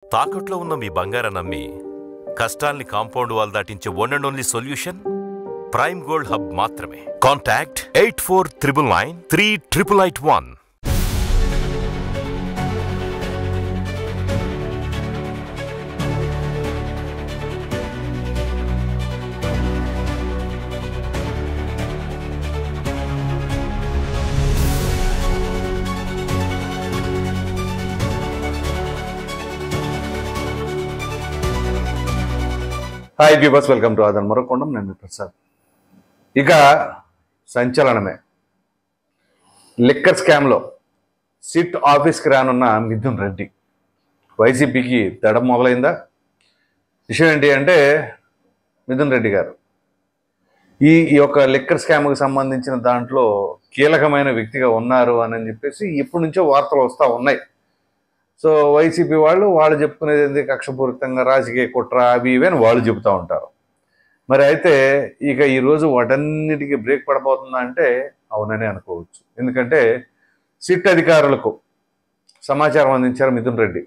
తాకట్లో ఉన్న మీ బంగారాన్ని అమ్మి కష్టాల్ని కాంపౌండ్ వాల్ దాటించే one and only solution prime gold hub మాత్రమే. Contact 8499938881. Hi viewers, welcome to ఆదన్ మరొకొండం. నేను ప్రసాద్. ఇక సంచలనమే లిక్కర్ స్కామ్లో సిట్ ఆఫీస్కి రానున్న మిథున్ రెడ్డి. వైసీపీకి దడ మొదలైందా? విషయం ఏంటి అంటే, మిథున్ రెడ్డి గారు ఈ యొక్క లిక్కర్ స్కామ్కి సంబంధించిన దాంట్లో కీలకమైన వ్యక్తిగా ఉన్నారు అని చెప్పేసి ఇప్పటి నుంచో వార్తలు వస్తూ ఉన్నాయి. సో వైసీపీ వాళ్ళు చెప్పుకునేది ఏంటి, కక్షపూరితంగా రాజకీయ కుట్ర అవి ఇవి అని వాళ్ళు చెబుతూ ఉంటారు. మరి అయితే ఇక ఈరోజు వాటన్నిటికీ బ్రేక్ పడబోతుందా అంటే అవుననే అనుకోవచ్చు. ఎందుకంటే సిట్ అధికారులకు సమాచారం అందించారు మిథున్ రెడ్డి,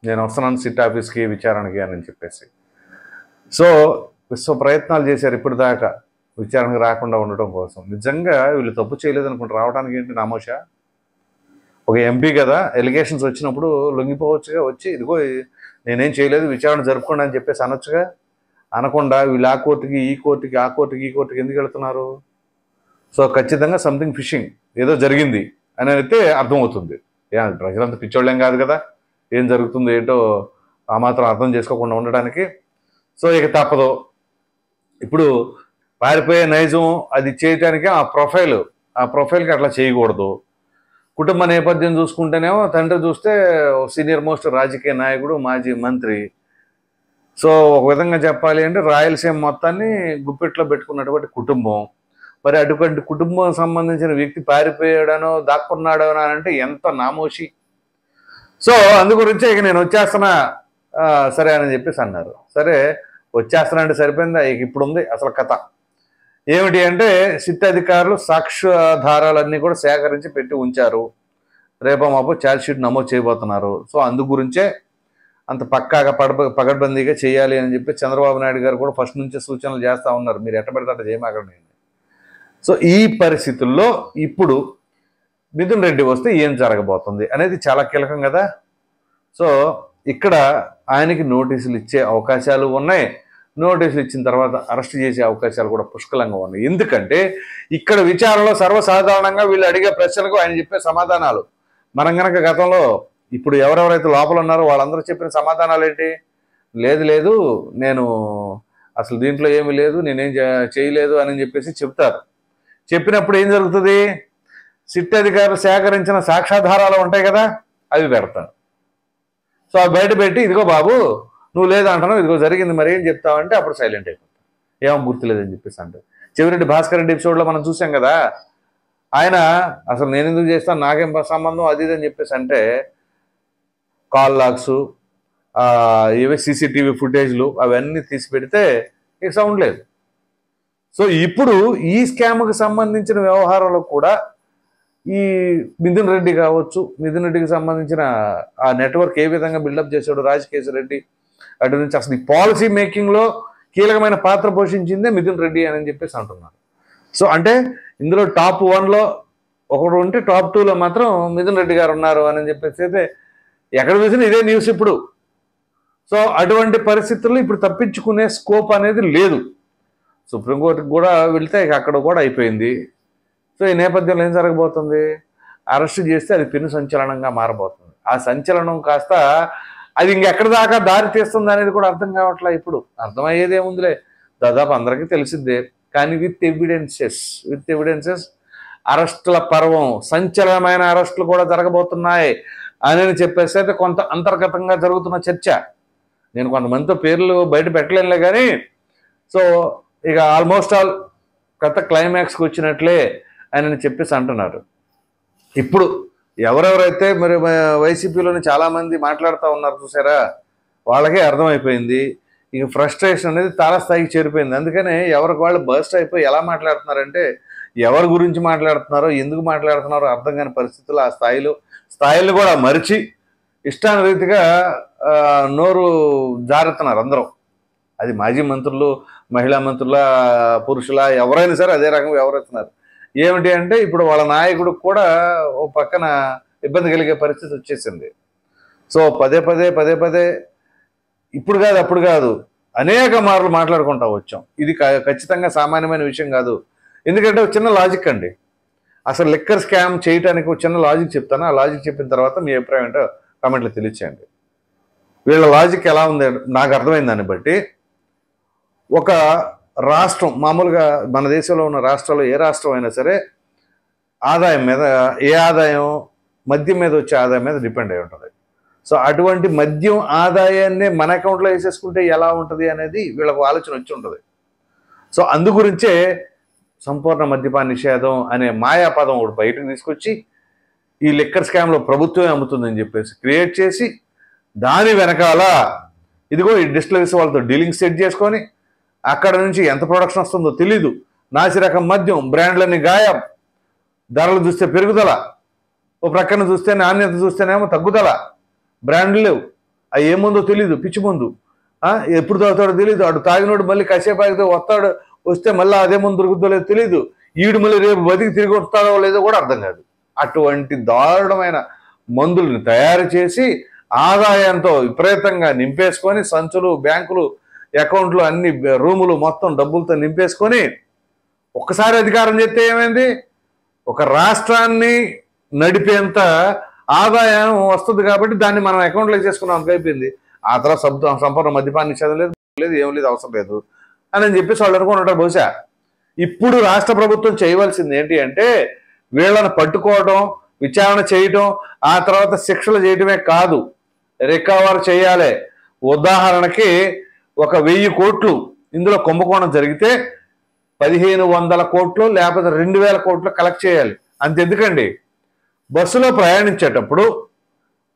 నేను వస్తున్నాను సిట్ ఆఫీస్కి విచారణకి అని చెప్పేసి. సో విశ్వ ప్రయత్నాలు చేశారు ఇప్పటిదాకా విచారణకు రాకుండా ఉండటం కోసం. నిజంగా వీళ్ళు తప్పు చేయలేదు అనుకుంటే రావడానికి ఏంటి నామోషా? ఒక ఎంపీ కదా, ఎలిగేషన్స్ వచ్చినప్పుడు లొంగిపోవచ్చుగా, వచ్చి ఇదిగో నేనేం చేయలేదు విచారణ జరుపుకోండి అని చెప్పేసి అనొచ్చుగా. అనకుండా వీళ్ళు ఆ కోర్టుకి ఈ కోర్టుకి ఆ కోర్టుకి ఈ కోర్టుకి ఎందుకు వెళుతున్నారు? సో ఖచ్చితంగా సంథింగ్ ఫిషింగ్ ఏదో జరిగింది అని అయితే అర్థమవుతుంది. ప్రజలంతా పిచ్చోళ్ళేం కాదు కదా, ఏం జరుగుతుందో ఏంటో ఆ మాత్రం అర్థం చేసుకోకుండా ఉండడానికి. సో ఇక తప్పదు. ఇప్పుడు పారిపోయే నైజం అది చేయటానికి ఆ ప్రొఫైల్కి అట్లా చేయకూడదు. కుటుంబ నేపథ్యం చూసుకుంటేనేమో తండ్రి చూస్తే సీనియర్ మోస్ట్ రాజకీయ నాయకుడు, మాజీ మంత్రి. సో ఒక విధంగా చెప్పాలి అంటే రాయలసీమ మొత్తాన్ని గుప్పెట్లో పెట్టుకున్నటువంటి కుటుంబం. మరి అటువంటి కుటుంబం సంబంధించిన వ్యక్తి పారిపోయాడనో దాక్కున్నాడనో అంటే ఎంత నామోషి. సో అందు గురించే ఇక నేను వచ్చేస్తున్నా సరే అని చెప్పేసి అన్నారు. సరే వచ్చేస్తున్నా అంటే సరిపోయిందా? ఇక ఇప్పుడు ఉంది అసలు కథ. ఏమిటి అంటే, సిట్ అధికారులు సాక్ష్యాధారాలన్నీ కూడా సేకరించి పెట్టి ఉంచారు. రేపో మాపో ఛార్జ్షీట్ నమోదు చేయబోతున్నారు. సో అందు గురించే అంత పక్కాగా పగడ్బందీగా చేయాలి అని చెప్పి చంద్రబాబు నాయుడు గారు కూడా ఫస్ట్ నుంచే సూచనలు చేస్తూ ఉన్నారు, మీరు ఎట్ట పెడతాట చేయమాకండి. సో ఈ పరిస్థితుల్లో ఇప్పుడు మిథున్ రెడ్డి వస్తే ఏం జరగబోతుంది అనేది చాలా కీలకం కదా. సో ఇక్కడ ఆయనకి నోటీసులు ఇచ్చే అవకాశాలు ఉన్నాయి. నోటీసులు ఇచ్చిన తర్వాత అరెస్ట్ చేసే అవకాశాలు కూడా పుష్కలంగా ఉన్నాయి. ఎందుకంటే ఇక్కడ విచారణలో సర్వసాధారణంగా వీళ్ళు అడిగే ప్రశ్నలకు ఆయన చెప్పే సమాధానాలు మనం కనుక గతంలో ఇప్పుడు ఎవరెవరైతే లోపల ఉన్నారో వాళ్ళందరూ చెప్పిన సమాధానాలు ఏంటి? లేదు నేను అసలు దీంట్లో ఏమీ లేదు, నేనేం చేయలేదు అని చెప్పేసి చెప్తారు. చెప్పినప్పుడు ఏం జరుగుతుంది? సిట్ అధికారులు సేకరించిన సాక్ష్యాధారాలు ఉంటాయి కదా, అవి పెడతారు. సో అవి బయట పెట్టి ఇదిగో బాబు నువ్వు లేదంటున్నావు, ఇదిగో జరిగింది, మరి ఏం చెప్తావంటే అప్పుడు సైలెంట్ అయిపోతావు. ఏమో గుర్తులేదని చెప్పేసి అంటే చెవిరెడ్డి భాస్కర్ రెడ్డి ఎపిసోడ్లో మనం చూసాం కదా, ఆయన అసలు నేను ఎందుకు చేస్తాను, నాకేం సంబంధం అది అని చెప్పేసి అంటే కాల్ లాగ్స్ ఇవే సీసీటీవీ ఫుటేజ్లు అవన్నీ తీసి పెడితే ఇక సౌండ్ లేదు. సో ఇప్పుడు ఈ స్కామ్కి సంబంధించిన వ్యవహారంలో కూడా ఈ మిథున్ రెడ్డి కావచ్చు, మిథున్ రెడ్డికి సంబంధించిన ఆ నెట్వర్క్ ఏ విధంగా బిల్డప్ చేశాడు రాజకేశ్ రెడ్డి, అటు నుంచి అసలు ఈ పాలసీ మేకింగ్లో కీలకమైన పాత్ర పోషించిందే మిథున్ రెడ్డి అని చెప్పేసి అంటున్నారు. సో అంటే ఇందులో టాప్ 1లో ఒకడు ఉంటే టాప్ 2లో మాత్రం మిథున్ రెడ్డి గారు ఉన్నారు అని చెప్పేసి అయితే ఎక్కడ చూసినా ఇదే న్యూస్ ఇప్పుడు. సో అటువంటి పరిస్థితుల్లో ఇప్పుడు తప్పించుకునే స్కోప్ అనేది లేదు. సుప్రీంకోర్టుకి కూడా వెళ్తే అక్కడ కూడా అయిపోయింది. సో ఈ నేపథ్యంలో ఏం జరగబోతుంది? అరెస్ట్ చేస్తే అది పెను సంచలనంగా మారబోతుంది. ఆ సంచలనం కాస్త అది ఇంకెక్కడి దాకా దారి తీస్తుంది అనేది కూడా అర్థం కావట్లే. ఇప్పుడు అర్థమయ్యేదే ఉందిలే, దాదాపు అందరికీ తెలిసిద్దే. కానీ విత్ ఎవిడెన్సెస్ అరెస్టుల పర్వం, సంచలనమైన అరెస్టులు కూడా జరగబోతున్నాయి అని చెప్పేసి అయితే కొంత అంతర్గతంగా జరుగుతున్న చర్చ. నేను కొంతమందితో పేర్లు బయట పెట్టలేనులే కానీ, సో ఇక ఆల్మోస్ట్ ఆల్ కథ క్లైమాక్స్కి వచ్చినట్లే అని చెప్పేసి అంటున్నారు. ఇప్పుడు ఎవరెవరైతే మరి వైసీపీలోని చాలామంది మాట్లాడుతూ ఉన్నారు చూసారా, వాళ్ళకే అర్థమైపోయింది ఇక ఫ్రస్ట్రేషన్ అనేది తారస్థాయికి చేరిపోయింది. అందుకనే ఎవరికి వాళ్ళు బర్స్ట్ అయిపోయి ఎలా మాట్లాడుతున్నారంటే, ఎవరి గురించి మాట్లాడుతున్నారో ఎందుకు మాట్లాడుతున్నారో అర్థం కాని పరిస్థితుల్లో ఆ స్థాయిలు కూడా మరిచి ఇష్టానురీతిగా నోరు జారుతున్నారు అందరూ. అది మాజీ మంత్రులు, మహిళా మంత్రుల, పురుషుల, ఎవరైనా సరే అదే రకంగా వ్యవహరిస్తున్నారు. ఏమిటి అంటే ఇప్పుడు వాళ్ళ నాయకుడు కూడా ఓ పక్కన ఇబ్బంది కలిగే పరిస్థితి వచ్చేసింది. సో పదే పదే ఇప్పుడు కాదు అప్పుడు కాదు అనేక మార్లు మాట్లాడుకుంటా వచ్చాం. ఇది ఖచ్చితంగా సామాన్యమైన విషయం కాదు. ఎందుకంటే ఒక చిన్న లాజిక్ అండి. అసలు లిక్కర్ స్కామ్ చేయడానికి ఒక చిన్న లాజిక్ చెప్తాను. ఆ లాజిక్ చెప్పిన తర్వాత మీ అభిప్రాయం ఏంటో కామెంట్లో తెలియచేయండి. వీళ్ళ లాజిక్ ఎలా ఉంది నాకు అర్థమైంది. దాన్ని బట్టి ఒక రాష్ట్రం, మామూలుగా మన దేశంలో ఉన్న రాష్ట్రాల్లో ఏ రాష్ట్రం అయినా సరే ఆదాయం మీద, ఏ ఆదాయం, మద్యం మీద వచ్చే ఆదాయం మీద డిపెండ్ అయి ఉంటుంది. సో అటువంటి మద్యం ఆదాయాన్ని మన అకౌంట్లో వేసేసుకుంటే ఎలా ఉంటుంది అనేది వీళ్ళకు ఆలోచన వచ్చి ఉంటుంది. సో అందుగురించే సంపూర్ణ మద్యపాన నిషేధం అనే మాయాపదం ఒకటి బయటకు తీసుకొచ్చి ఈ లిక్కర్ స్కామ్లో ప్రభుత్వమే అమ్ముతుందని చెప్పేసి క్రియేట్ చేసి దాని వెనకాల ఇదిగో ఈ డిస్టిలరీస్ వాళ్ళతో డీలింగ్ సెట్ చేసుకొని అక్కడ నుంచి ఎంత ప్రొడక్షన్ వస్తుందో తెలీదు, నాసిరకం మద్యం, బ్రాండ్లన్నీ గాయం, ధరలు చూస్తే పెరుగుదల, ఓ ప్రక్కన చూస్తే నాణ్యత చూస్తేనేమో తగ్గుదల, బ్రాండ్లు లేవు, అవి ఏముందో తెలీదు, పిచ్చి ముందు ఎప్పుడు తాగుతాడో తెలీదు, అటు తాగినోడు మళ్ళీ కాసేపు ఆగితే వస్తాడు, వస్తే మళ్ళీ అదే ముందు దొరుకుతుందో లేదో తెలీదు, ఈడు మళ్ళీ రేపు బతికి తిరిగి వస్తాడో లేదో కూడా అర్థం కాదు. అటువంటి దారుణమైన మందుల్ని తయారు చేసి ఆదాయంతో విపరీతంగా నింపేసుకొని సంచులు, బ్యాంకులు, అకౌంట్లు, అన్ని రూములు మొత్తం డబ్బులతో నింపేసుకొని ఒక్కసారి అధికారం చేస్తే ఏమైంది, ఒక రాష్ట్రాన్ని నడిపేంత ఆదాయం వస్తుంది కాబట్టి దాన్ని మనం అకౌంట్లో చేసుకున్నాం, అయిపోయింది. ఆ తర్వాత సంపూర్ణ మద్యపాన నిషేధం లేదు, ఏం లేదు, అవసరం లేదు అని చెప్పేసి వాళ్ళు అనుకుంటారు. బహుశా ఇప్పుడు రాష్ట్ర ప్రభుత్వం చేయవలసింది ఏంటి అంటే వీళ్ళని పట్టుకోవడం, విచారణ చేయటం, ఆ తర్వాత శిక్షలు చేయటమే కాదు, రికవర్ చేయాలి. ఉదాహరణకి 1000 కోట్లు ఇందులో కుంభకోణం జరిగితే 1500 కోట్లు లేకపోతే 2000 కోట్లు కలెక్ట్ చేయాలి. అంతెందుకండి, బస్సులో ప్రయాణించేటప్పుడు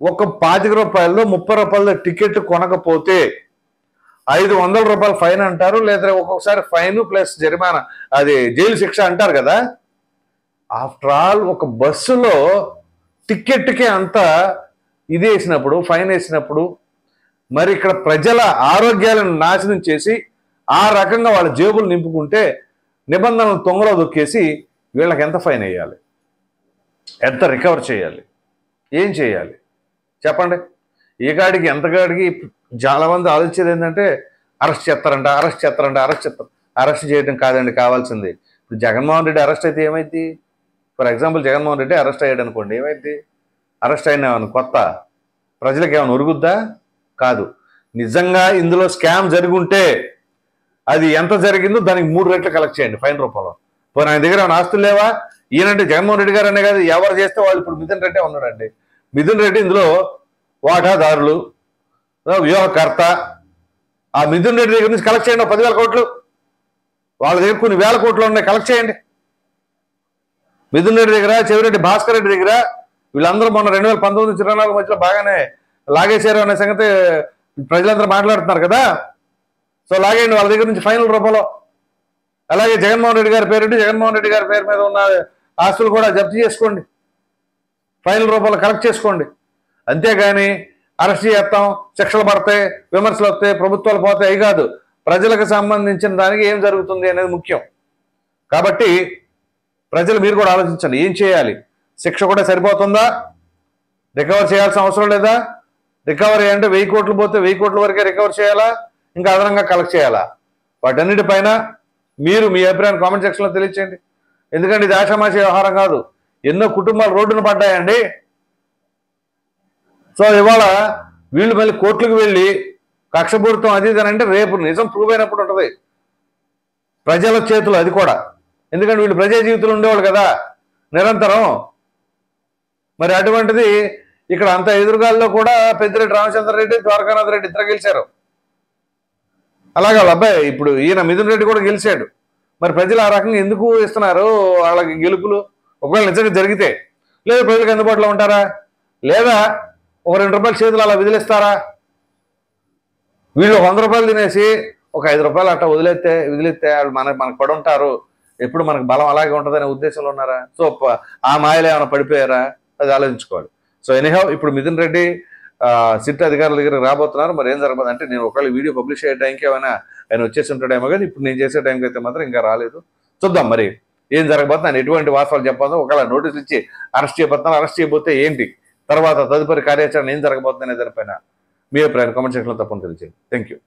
ఒక 25 రూపాయలతో 30 రూపాయల టికెట్ కొనకపోతే 500 రూపాయలు ఫైన్ అంటారు, లేదా ఒక్కొక్కసారి ఫైన్ ప్లస్ జరిమానా, అది జైలు శిక్ష అంటారు కదా. ఆఫ్టర్ ఆల్ ఒక బస్సులో టికెట్కి అంత ఇది వేసినప్పుడు, ఫైన్ వేసినప్పుడు, మరి ఇక్కడ ప్రజల ఆరోగ్యాలను నాశనం చేసి ఆ రకంగా వాళ్ళ జేబులు నింపుకుంటే నిబంధనలు తొంగలో దొక్కేసి వీళ్ళకి ఎంత ఫైన్ వేయాలి, ఎంత రికవర్ చేయాలి, ఏం చేయాలి చెప్పండి. ఏ కాడికి ఎంతకాడికి చాలా మంది ఆలోచించేది ఏంటంటే అరెస్ట్ చేస్తారంట. అరెస్ట్ చేయడం కాదండి కావాల్సింది. ఇప్పుడు జగన్మోహన్ రెడ్డి అరెస్ట్ అయితే ఏమైంది? For example Jaganmohan Reddy arrest అయ్యాడు అనుకోండి, ఏమైంది? అరెస్ట్ అయినా కొత్త ప్రజలకు ఏమైనా ఒరుగుద్దా? కాదు. నిజంగా ఇందులో స్కామ్ జరుగుంటే అది ఎంత జరిగిందో దానికి 3 రెట్లు కలెక్ట్ చేయండి ఫైన్ రూపంలో. పోనీ ఆయన దగ్గర ఏమైనా ఆస్తులు లేవా? ఈయనంటే జగన్మోహన్ రెడ్డి గారు అనే కాదు, ఎవరు చేస్తే వాళ్ళు. ఇప్పుడు మిథున్ రెడ్డి ఉన్నాడండి. మిథున్ రెడ్డి ఇందులో వాటాదారులు, వ్యూహకర్త. ఆ మిథున్ రెడ్డి దగ్గర నుంచి కలెక్ట్ చేయండి 10,000 కోట్లు. వాళ్ళ దగ్గర కొన్ని వేల కోట్లు ఉన్నాయి, కలెక్ట్ చేయండి. మిథున్ రెడ్డి దగ్గర, చెవిరెడ్డి భాస్కర్ రెడ్డి దగ్గర, వీళ్ళందరూ మొన్న 2019-24 మధ్యలో బాగానే లాగేశారు అనే సంగతి ప్రజలందరూ మాట్లాడుతున్నారు కదా. సో లాగేయండి వాళ్ళ దగ్గర నుంచి ఫైనల్ రూపంలో. అలాగే జగన్మోహన్ రెడ్డి గారి పేరు మీద ఉన్న ఆస్తులు కూడా జప్తు చేసుకోండి, ఫైనల్ రూపంలో కలెక్ట్ చేసుకోండి. అంతేగాని అరెస్ట్ చేస్తాం, శిక్షలు పడతాయి, విమర్శలు వస్తాయి, ప్రభుత్వాలు పోతాయి, అవి కాదు. ప్రజలకు సంబంధించిన దానికి ఏం జరుగుతుంది అనేది ముఖ్యం. కాబట్టి ప్రజలు మీరు కూడా ఆలోచించండి, ఏం చేయాలి? శిక్ష కూడా సరిపోతుందా? రికవర్ చేయాల్సిన అవసరం లేదా? రికవరీ అంటే 1000 కోట్లు పోతే 1000 కోట్ల వరకే రికవర్ చేయాలా, ఇంకా అదనంగా కలెక్ట్ చేయాలా? వాటన్నిటిపైన మీరు మీ అభిప్రాయాన్ని కామెంట్ సెక్షన్లో తెలియచేయండి. ఎందుకంటే ఇది ఆషామాషి వ్యవహారం కాదు. ఎన్నో కుటుంబాలు రోడ్డున పడ్డాయండి. సో ఇవాళ వీళ్ళు మళ్ళీ కోర్టులకు వెళ్ళి కక్షపూరితం అది ఇది అంటే రేపు నిజం ప్రూవ్ అయినప్పుడు ఉంటుంది ప్రజల చేతులు, అది కూడా. ఎందుకంటే వీళ్ళు ప్రజా జీవితంలో ఉండేవాళ్ళు కదా నిరంతరం. మరి అటువంటిది ఇక్కడ అంత ఎదురుగాల్లో కూడా పెద్దిరెడ్డి రామచంద్రారెడ్డి, ద్వారకానాథ్ రెడ్డి ఇద్దరు గెలిచారు. అలాగే వాళ్ళ అబ్బాయి ఇప్పుడు ఈయన మిథున్ రెడ్డి కూడా గెలిచాడు. మరి ప్రజలు ఆ రకంగా ఎందుకు ఇస్తున్నారు వాళ్ళకి గెలుపులు? ఒకవేళ నిజంగా జరిగితే లేదా ప్రజలకు అందుబాటులో ఉంటారా? లేదా ఒక 2 రూపాయల చేతులు అలా వదిలేస్తారా? వీళ్ళు 100 రూపాయలు తినేసి ఒక 5 రూపాయలు అట్లా వదిలేస్తే వాళ్ళు మనకు పడి ఉంటారు, ఎప్పుడు మనకు బలం అలాగే ఉంటుందనే ఉద్దేశంలో ఉన్నారా? సో ఆ మాయలు ఏమైనా పడిపోయారా? అది ఆలోచించుకోవాలి. సో ఎనీహౌ ఇప్పుడు మిథున్ రెడ్డి సిట్ అధికారుల దగ్గర రాబోతున్నారు. మరి ఏం జరగబోతుంది అంటే, నేను ఒకవేళ వీడియో పబ్లిష్ అయ్యే టైంకి ఏమైనా ఆయన వచ్చేసి ఉంటాడేమో, కానీ ఇప్పుడు నేను చేసే టైంకి అయితే మాత్రం ఇంకా రాలేదు. చూద్దాం మరి ఏం జరగబోతుంది. ఆయన ఎటువంటి వాస్తవాలు చెప్పాలో, ఒకవేళ నోటీసులు ఇచ్చి అరెస్ట్ చేయబోతున్నారు, అరెస్ట్ చేయబోతే ఏంటి, తర్వాత తదుపరి కార్యాచరణ ఏం జరగబోతుంది అనే దానిపైన మీ అభిప్రాయం కామెంట్ సెక్షన్లో తప్పని తెలియజేయండి. Thank you.